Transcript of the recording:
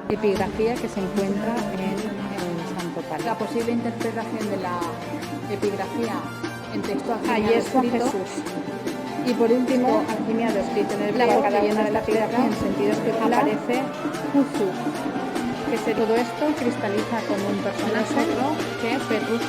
epigrafía que se encuentra en el Santo Cáliz. La posible interpretación de la epigrafía en texto Ahí es Juan escrito. Jesús. Y por último, alquimiado escrito en el La hebreo, voz cada que una de llena las esta letras en piedra, sentido circular, aparece Juzu, que todo esto cristaliza con un personaje Nosotros, que es Petrus